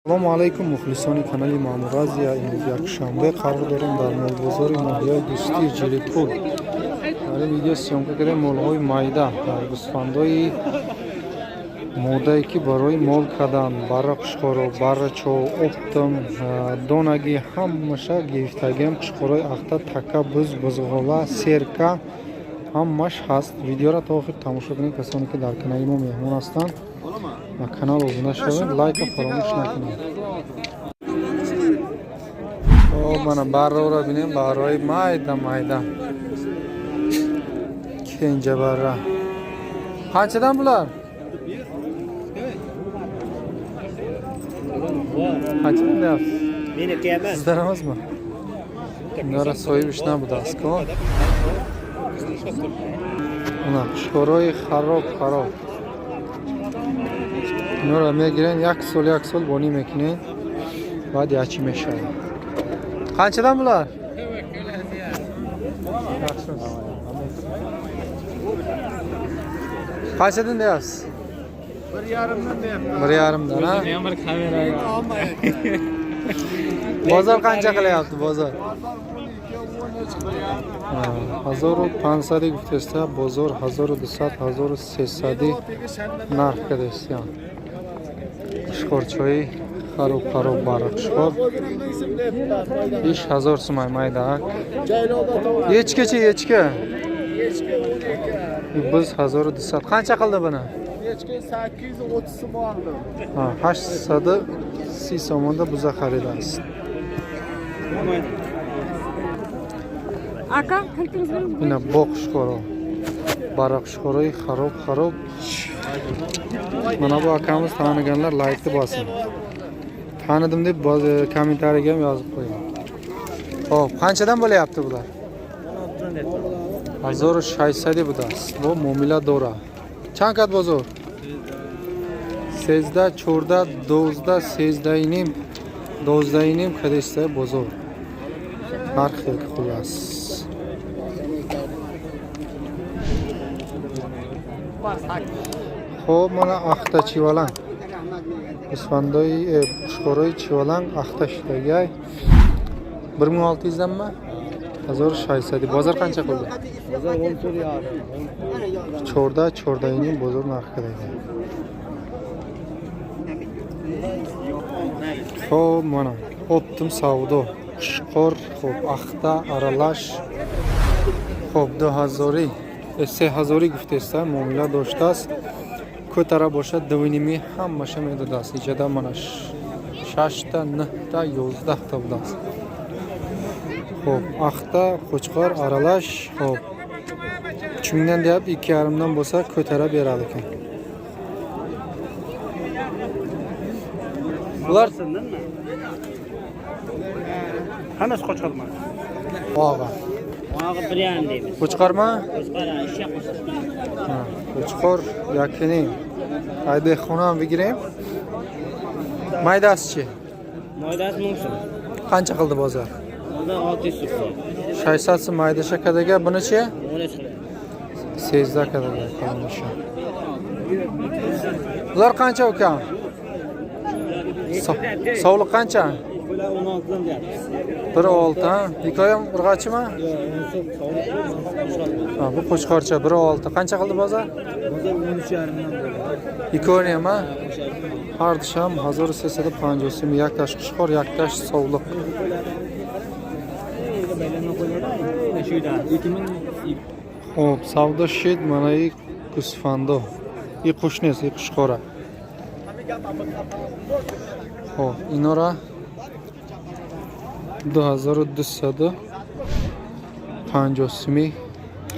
Assalomu alaykum muxlisoni kanali Ma'muraziya. Imroz yakshanbe qaror дорем дар молбозори моҳияи гӯсти Ҷилипур. дар ин видео сёмка кардем молҳои майда, гӯсфандои модае ки барои мол карданд, барра қушқоро, барра чо, оптам, донаги ҳамаша гирифтагиам қушқорои ахта, така, буз, бузғола, серка ҳамаш ҳаст. Видеоро то охир тамошо кунед. касоне ки дар канали мо меҳмон ҳастанд و کانال ابونه شوید، لایک و فراموش نکنید. من بارا را ببینیم، بارای مایدا که اینجا بارا قanchadan bular? Qanchadan deyapsiz? Meniki emas. Sizdan emasmi? Bunlara so'yib ishdan budasiz-ku. Mana qushqoroy xarob. Nora megiren yak sol boni mekine بعد yachi meshay. Qanchadan bular? Qanchadan deyapsiz? 1,5dan deyapman. 1,5dan ha? Men bir kameraga olmayapti. Bozor qancha qilyapti bozor? 1500 guftesta, bozor 1200, 1300 narx kadesyan. Qushqorchoyi xarob bariq qushqor 5000 so'm mayda. Echkachi echka. Echka 12. Biz 1200. Qancha qildi buni? Echka 830 so'm oldim. Ha, 830 so'mda buza xaridasiz. Aka, kalkınız verir mi? Yine bok qushqoro. Bariq qushqoroyi xarob. Mana bu akamiz taniganlar like bosin. Tanidim deb kommentariyaga ham yozib qo'ying. Xo'p, qanchadan bo'layapti bular? 1600 budasiz. Bu muomila dora. Chankat bozor. 13, 14, 12, 13 12 kadesta bozor. Narx xullas. Xo'p, mana axta chivalan. Gӯсфандои qushqoroyi chivalan axta ishlagan 1600 danmi? 1600. Bozor qancha qildi? Bozor 14,5. Chordayining bozor narxi qiladi. Xo'p, mana optim savdo. Qushqor, xo'p, axta aralash. Xo'p, 2000 3000 guftesta muomila doштаст. Ko'tara boshqa 2,5 hammasha medadasi. Ichida mana 6 ta, 9 ta, 11 ta budasi. Xo'p, axta, qo'chqor aralash, xo'p. 3000 dan deyapti, 2,5 dan bo'lsa ko'tara beradi ekan. Bular Hammasi qo'chqormi? og'a. Og'i 1,5 deymiz. Qo'chqormi? Qo'chqor ishga qo'shadi. Ha, qo'chqor yakini. Haydi xona ham bigirayim. Maydasi-chi? Maydasi 1000 so'm. Qancha qildi bozor? Bozor 600 so'm. 600 so'm mayda shakadaga, buni-chi? 13 qiladi. 8 kadaga qolmoqchi. Bular qancha ukam? Sovliq qancha? Bular 16 dan deyapmiz. 1,6 ha? Hikoyam urg'achimi? Ha, bu qo'chqorcha 1,6. Qancha qildi bozor? Bozor 13,5 dan bo'ladi. Hikoyam ha? Har disham 1350 so'm yaktash qushqor, yaktash sovliq. Xo'p, savdo shit mana gӯсфандо. Qo'shnisi qushqora. Xo'p, inora 2250 so'm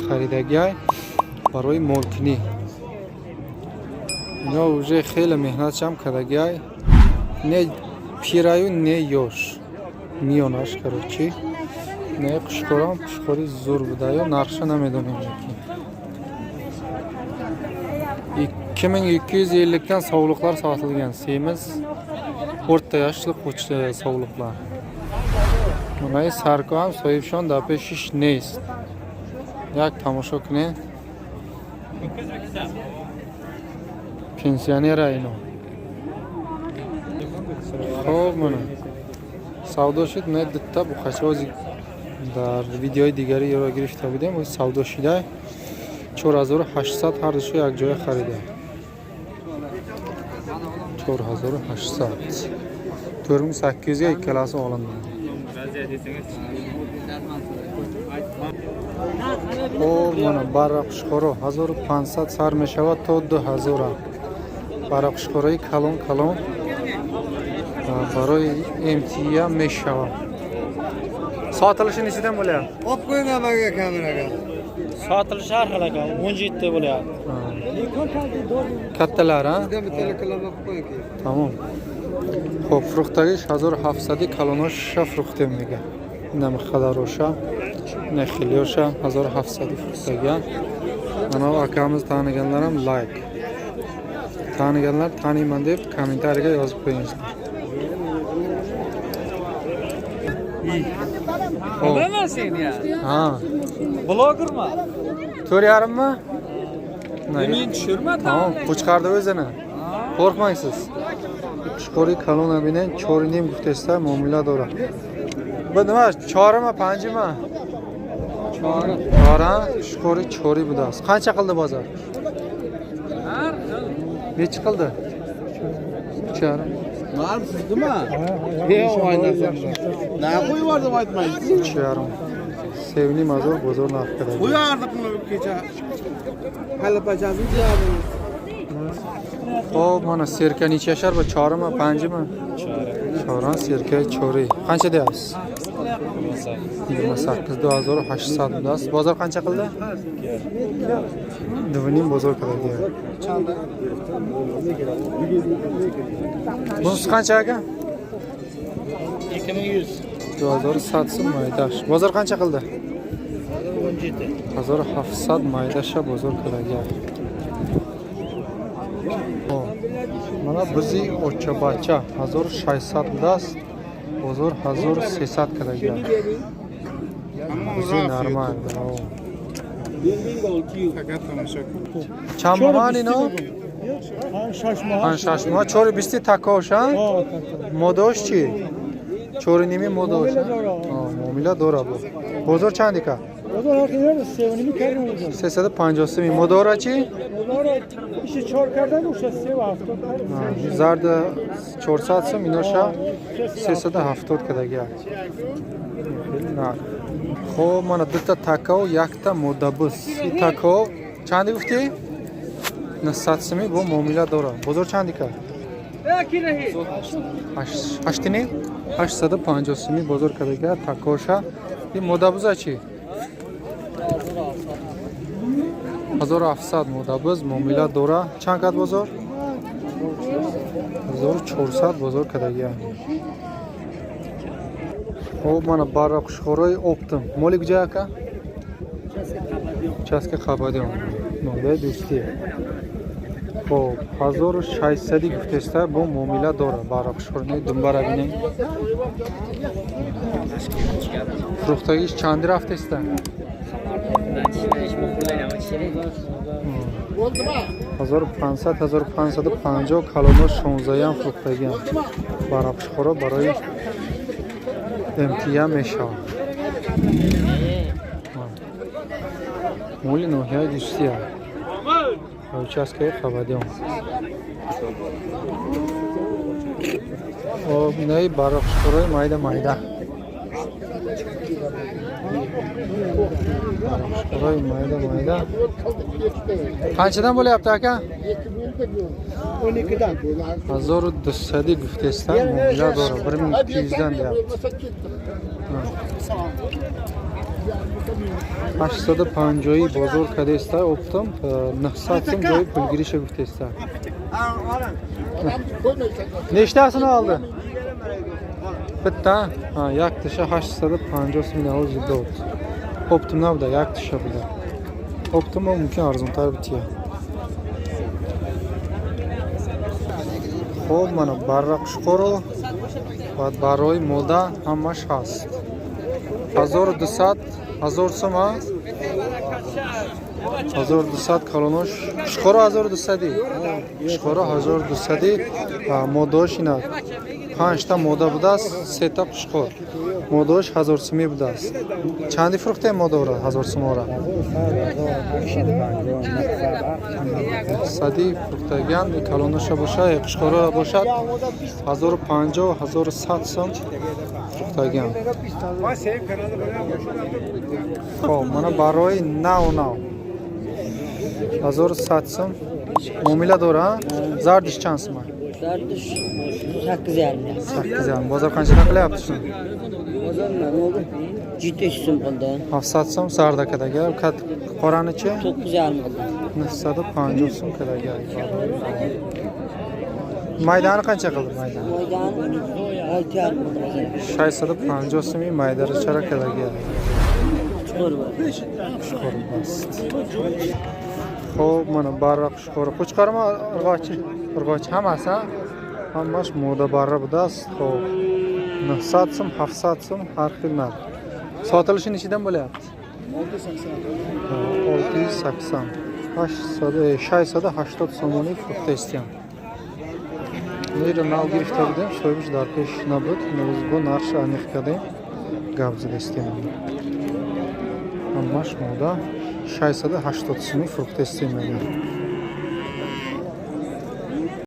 xaridagay барои молкунӣ. Ино уже хеле меҳнатшам кардагай. Не пираю, не ёш. Миёнаш короче. Не қушқорам, қушқори зур будаю, нархша намедонем ки. 2250 dan sovliqlar sotilgan. Semiz o'rta yoshli sovliqlar. Mana sarko ham so'yibshon dape shish nest. Yak tomosha qiling. Pensionera ino. خب mana savdo shud ne ditta bu qachozی در ویدیوهای دیگری یا را گرفته بودیم و سودا شده 4800 هر دوشو یک جای خریده 4800 4800 ga ikkalasi olindi. خب mana barra qushqoro 1500 sar meshavad to 2000 barra qushqoroyi kalon kalon baroy emtiya meshavad. Sotilishi nechidan bo'lyapti? Olib qo'ying amaga kameraga. Sotilishi har xil aka 17 ta bo'lyapti. Kattalar ha? Bizda bitta kalama olib qo'ying keyin. Tamam. Xo'p, fruxtagish 1700 kalonosha fruxtem میگه. نه مقدارشا نه خیلیشا 1700 fruxtaga. Mana akamiz taniganlarim like. Taniganlar taniyman deb kommentariyaga yozib qo'yinglar. Bilaman sen ya. Ha. Blogermi? 4,5 mi? Men tushirma Tamam, qo'chqardi o'zini. Qo'rqmaysiz. Qushqori kalona bilan chorinim guftesta muomala dora. Bu nima? Chorimi, panjimi? Chori. Chora, qushqori chori budas. Qancha qildi bozor? Necha qildi? 3,5. Var sizdimi? Yo'q, o'ynasan. Na qo'yib yubordim aytmaysiz. 3,5. Sevimli mazor bozor narxida. Qo'yardik buni kecha. Hali bajazim deyapmiz. Xo'p, mana serka necha yashar bu? Chorimi, panjimi? Chora, serka, chori. Qancha deyapsiz? 28,800 budas. Bozor qancha qildi? Divining bozor qiladi. Bunisi qancha aka? 2100. 2100 maydash. Bozor qancha qildi? 17. 1700 maydasha bozor qiladi. Mana bizi ochabacha 1600 budas. Bozor 1300 qiladi. Bizi normal. Chamani no? Şaşma. Çori bisti takoşa. Modoş çi. Çori nimi modoş. Muomila dora bu. Bozor çandika? Bozor hakkında sevinimi kerim olacak. Sesede 50 mi. Modora çi? Bozor işi çor kardan uşa sev hafta. Zarda 400 mi noşa. Sesede 70 kadar gel. Xo'p, mana bitta takov, yakta modabus. Takov chandi gufti? 900 mi bu muomala dora. Bozor chandika? 8 mi? 850 mi bozor kadar takovsha. Bu modabus achi? 1700 modabuz muomala dora. Chand qad bozor? 1400 bozor kadar gel. Xo'p, mana barra qushqoroy optim. Mo'li kuja aka? Chaska Qabadion. Nola do'sti. Xo'p, 1600 guftesta bu muomala dora. Barra qushqoroy dumbara bilan. Fruxtagish chandi raftesta? 1550 kalonos 16 ham fruxtagan. Barra qushqoroy baroy امتیاز میشه. مولی نوحیه دوستی ها. اوچه از که خبردیم. و اینایی برای خورای مایده مایده. خورای مایده مایده. پنچدن بولی ابتا که؟ 12'den. 1200 güftestan muomala dora 1200'dan deyapti. 850 bozor kadesta optim 900 so'm joy pul girishi güftesta. Nechtasini oldi? Bitta. Ha, yaktisha 850 so'm o'zida o'tdi. Optim navda yaktisha buda. Optim mumkin arzontar bitiya. Xo'p, mana barra qushqoro va baroy moda hammash hast. 1200 1000 so'm. 1200 kalonosh. Qushqoro 1200 di. Qushqoro 1200 di. Modosh ina 5 تا мода будааст, 3 та қушқор. Модаш 1000 сомӣ будааст. Чанди фурухтем модора 1000 сомора? Сади фурухтаган калонаша бошад, қушқора бошад 1050 1100 сом фурухтаган. Хоб, мана барои нав 1100 сом муомила дора. Зардиш чанд сом? Zardış 8,5. 8,5. Bozor qanchadan qilyapti shuni? Bozor ne oldu? Ciddi isim oldu. 700 so'm Sardakadagi. Qoranichi 9,5 oldu. 950 so'm kadagi. Maydani qancha qildi maydani? Moydan 6,5 oldu. 650 so'm maydarichara kadagi. Çukur var. Qushqor bast. Xo'p, mana barra qushqor. Qushqormi urg'ochi? Urg'ochi hammasi, ha? Hammash moda barra budast. Xo'p. 900 so'm, 700 so'm har xil narx. Sotilishi nechidan bo'lyapti? 680. 680 so'mlik fruxta istəyəm. Neyre nal girifte budem, soymuş dar peş nabut, biz bu narx anixkadayım. Gabzı da istəyəm. Hammash moda 680 so'mlik fruxta istəyəm.